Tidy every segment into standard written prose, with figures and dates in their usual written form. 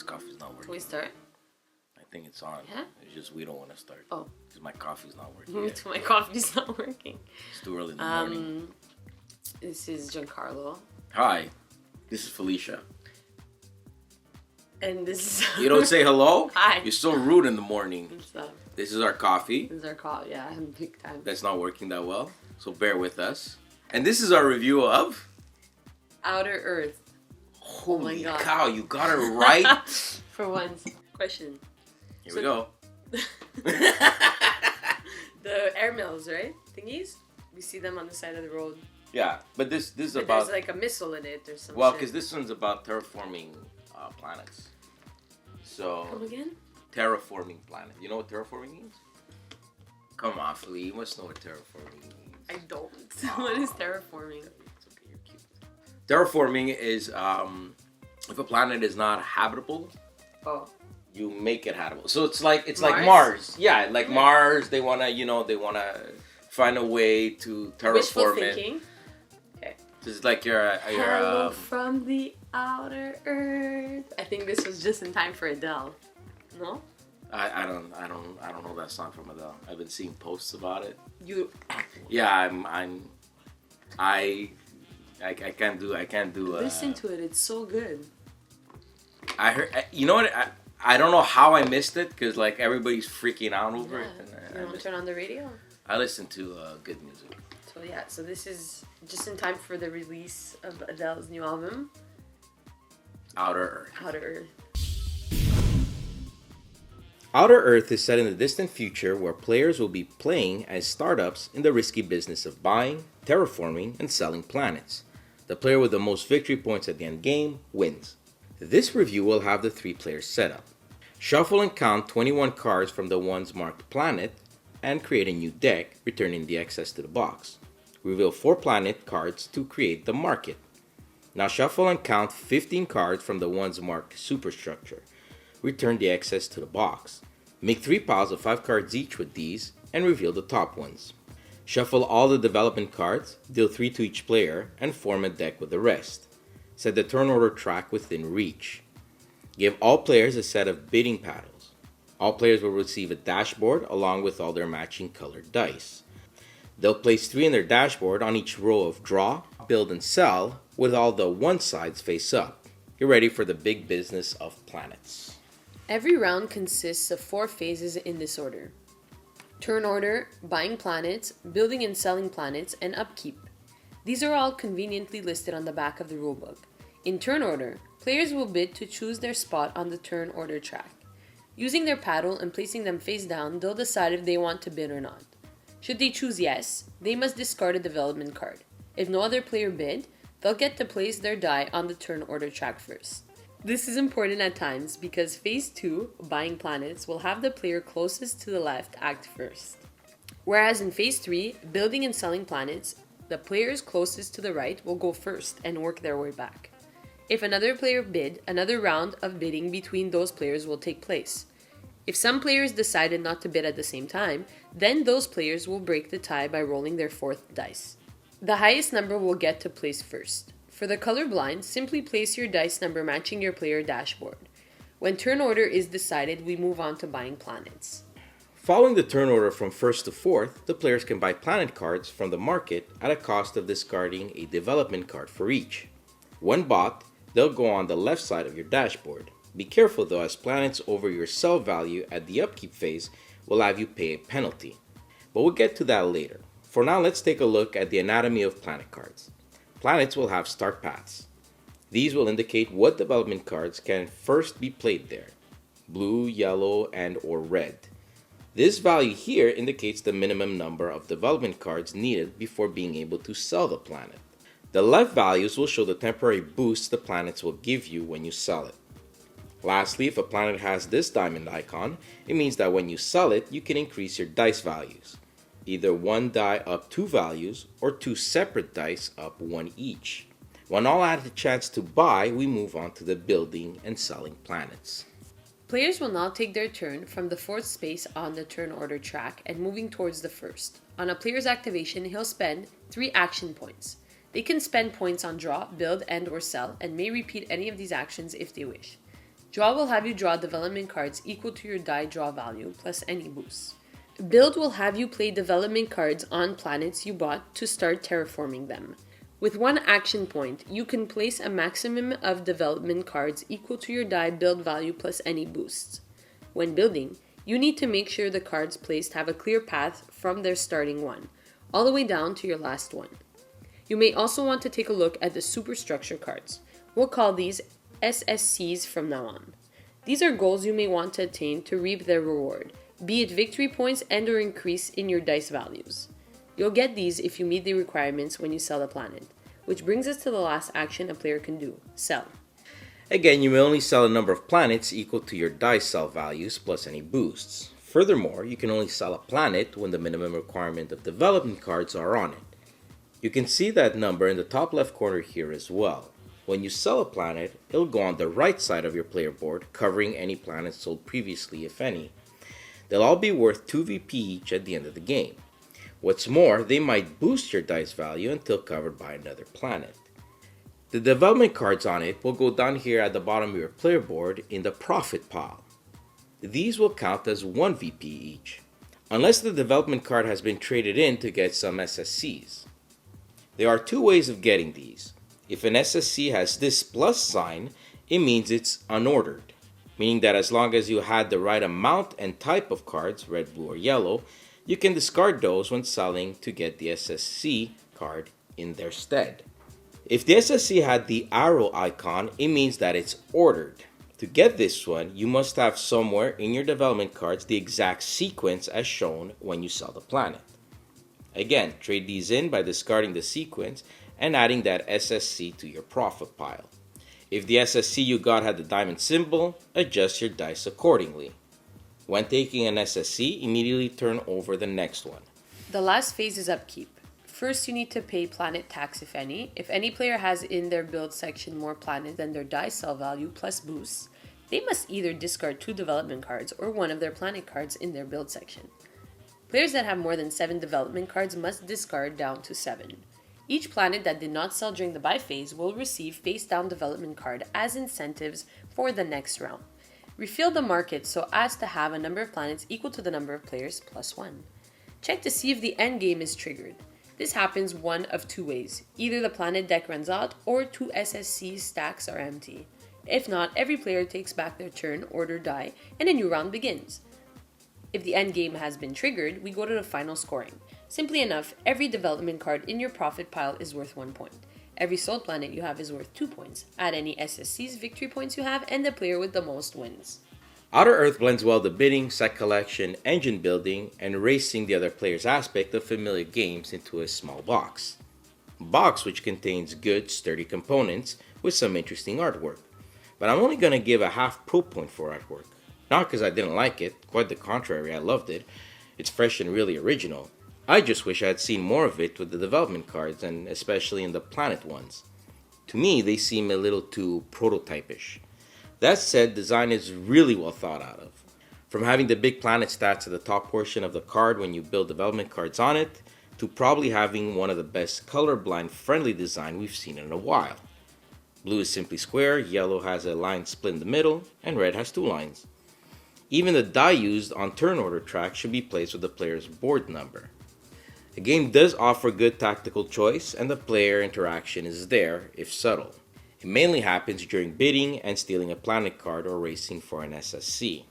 This coffee's not working. Can we start? I think it's on. Yeah? It's just we don't want to start. Oh. Because my coffee's not working. Me too, my coffee's not working. It's too early in the morning. This is Giancarlo. Hi. This is Felicia. And this is... You don't say hello? Hi. You're so rude in the morning. What's up? This is our coffee. This is our call. Yeah, I have big time. That's not working that well. So bear with us. And this is our review of... Outer Earth. Holy my God. cow, you got it right. For once. Question. Here we go. The air mills, right? Thingies? We see them on the side of the road. Yeah, but this is But about... there's like a missile in it or something. Well, because this one's about terraforming planets. So... Come again? Terraforming planet. You know what terraforming means? Come on, Feli. You must know what terraforming means. I don't. What is terraforming? It's okay, you're cute. Terraforming is if a planet is not habitable, you make it habitable. So it's like Mars. Yeah, like Mars. They wanna find a way to terraform Wishful it. thinking. Okay. It's like your Hello from the outer earth. I think this was just in time for Adele. No? I don't know that song from Adele. I've been seeing posts about it. Yeah, I can't do. Listen to it. It's so good. I heard. You know what? I don't know how I missed it because like everybody's freaking out over it. And You want to turn on the radio? I listen to good music. So yeah. So this is just in time for the release of Adele's new album, Outer Earth. Outer Earth. Outer Earth is set in the distant future where players will be playing as startups in the risky business of buying, terraforming, and selling planets. The player with the most victory points at the end game wins. This review will have the 3 players setup. Shuffle and count 21 cards from the ones marked planet and create a new deck, returning the excess to the box. Reveal 4 planet cards to create the market. Now shuffle and count 15 cards from the ones marked Superstructure. Return the excess to the box. Make 3 piles of 5 cards each with these and reveal the top ones. Shuffle all the development cards, deal 3 to each player, and form a deck with the rest. Set the turn order track within reach. Give all players a set of bidding paddles. All players will receive a dashboard along with all their matching colored dice. They'll place 3 in their dashboard on each row of draw, build, and sell with all the one sides face up. You're ready for the big business of planets. Every round consists of 4 phases in this order. Turn order, buying planets, building and selling planets, and upkeep. These are all conveniently listed on the back of the rulebook. In turn order, players will bid to choose their spot on the turn order track. Using their paddle and placing them face down, they'll decide if they want to bid or not. Should they choose yes, they must discard a development card. If no other player bid, they'll get to place their die on the turn order track first. This is important at times because Phase 2, buying planets, will have the player closest to the left act first. Whereas in Phase 3, building and selling planets, the players closest to the right will go first and work their way back. If another player bid, another round of bidding between those players will take place. If some players decided not to bid at the same time, then those players will break the tie by rolling their 4th dice. The highest number will get to place first. For the colorblind, simply place your dice number matching your player dashboard. When turn order is decided, we move on to buying planets. Following the turn order from 1st to 4th, the players can buy planet cards from the market at a cost of discarding a development card for each. When bought, they'll go on the left side of your dashboard. Be careful though, as planets over your sell value at the upkeep phase will have you pay a penalty. But we'll get to that later. For now, let's take a look at the anatomy of planet cards. Planets will have start paths. These will indicate what development cards can first be played there. Blue, yellow, and or red. This value here indicates the minimum number of development cards needed before being able to sell the planet. The left values will show the temporary boosts the planets will give you when you sell it. Lastly, if a planet has this diamond icon, it means that when you sell it, you can increase your dice values. Either 1 die up 2 values, or 2 separate dice up 1 each. When all had a chance to buy, we move on to the building and selling planets. Players will now take their turn from the 4th space on the turn order track and moving towards the 1st. On a player's activation, he'll spend 3 action points. They can spend points on draw, build, and or sell, and may repeat any of these actions if they wish. Draw will have you draw development cards equal to your die draw value plus any boosts. Build will have you play development cards on planets you bought to start terraforming them. With one action point, you can place a maximum of development cards equal to your die build value plus any boosts. When building, you need to make sure the cards placed have a clear path from their starting one, all the way down to your last one. You may also want to take a look at the Superstructure Cards. We'll call these SSCs from now on. These are goals you may want to attain to reap their reward, be it victory points and or increase in your dice values. You'll get these if you meet the requirements when you sell a planet, which brings us to the last action a player can do, sell. Again, you may only sell a number of planets equal to your dice sell values plus any boosts. Furthermore, you can only sell a planet when the minimum requirement of development cards are on it. You can see that number in the top left corner here as well. When you sell a planet, it'll go on the right side of your player board, covering any planets sold previously, if any. They'll all be worth 2 VP each at the end of the game. What's more, they might boost your dice value until covered by another planet. The development cards on it will go down here at the bottom of your player board in the profit pile. These will count as 1 VP each, unless the development card has been traded in to get some SSCs. There are two ways of getting these. If an SSC has this plus sign, it means it's unordered, meaning that as long as you had the right amount and type of cards, red, blue, or yellow, you can discard those when selling to get the SSC card in their stead. If the SSC had the arrow icon, it means that it's ordered. To get this one, you must have somewhere in your development cards the exact sequence as shown when you sell the planet. Again, trade these in by discarding the sequence and adding that SSC to your profit pile. If the SSC you got had the diamond symbol, adjust your dice accordingly. When taking an SSC, immediately turn over the next one. The last phase is upkeep. First, you need to pay planet tax if any. If any player has in their build section more planet than their die sell value plus boosts, they must either discard 2 development cards or one of their planet cards in their build section. Players that have more than 7 development cards must discard down to 7. Each planet that did not sell during the buy phase will receive face down development card as incentives for the next round. Refill the market so as to have a number of planets equal to the number of players plus 1. Check to see if the end game is triggered. This happens one of 2 ways. Either the planet deck runs out or 2 SSC stacks are empty. If not, every player takes back their turn, order die, and a new round begins. If the end game has been triggered, we go to the final scoring. Simply enough, every development card in your profit pile is worth 1 point. Every sold planet you have is worth 2 points. Add any SSC's victory points you have, and the player with the most wins. Outer Earth blends well the bidding, set collection, engine building, and racing the other player's aspect of familiar games into a small box. A box which contains good, sturdy components with some interesting artwork. But I'm only going to give a half pro point for artwork. Not because I didn't like it, quite the contrary, I loved it. It's fresh and really original. I just wish I had seen more of it with the development cards, and especially in the planet ones. To me, they seem a little too prototypish. That said, design is really well thought out of. From having the big planet stats at the top portion of the card when you build development cards on it, to probably having one of the best colorblind friendly design we've seen in a while. Blue is simply square, yellow has a line split in the middle, and red has 2 lines. Even the die used on turn order track should be placed with the player's board number. The game does offer good tactical choice, and the player interaction is there, if subtle. It mainly happens during bidding and stealing a planet card or racing for an SSC.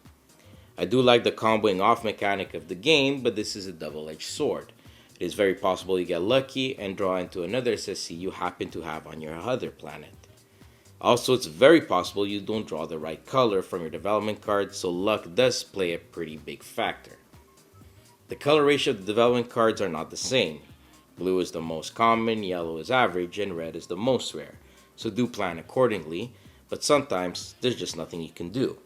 I do like the comboing off mechanic of the game, but this is a double-edged sword. It is very possible you get lucky and draw into another SSC you happen to have on your other planet. Also, it's very possible you don't draw the right color from your development card, so luck does play a pretty big factor. The color ratio of the development cards are not the same. Blue is the most common, yellow is average, and red is the most rare. So do plan accordingly, but sometimes there's just nothing you can do.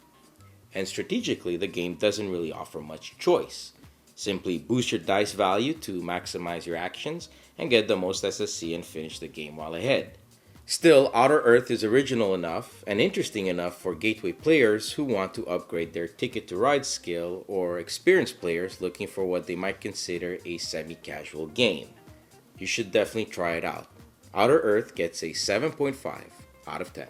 And strategically, the game doesn't really offer much choice. Simply boost your dice value to maximize your actions and get the most SSC and finish the game while ahead. Still, Outer Earth is original enough and interesting enough for gateway players who want to upgrade their Ticket to Ride skill or experienced players looking for what they might consider a semi-casual game. You should definitely try it out. Outer Earth gets a 7.5 out of 10.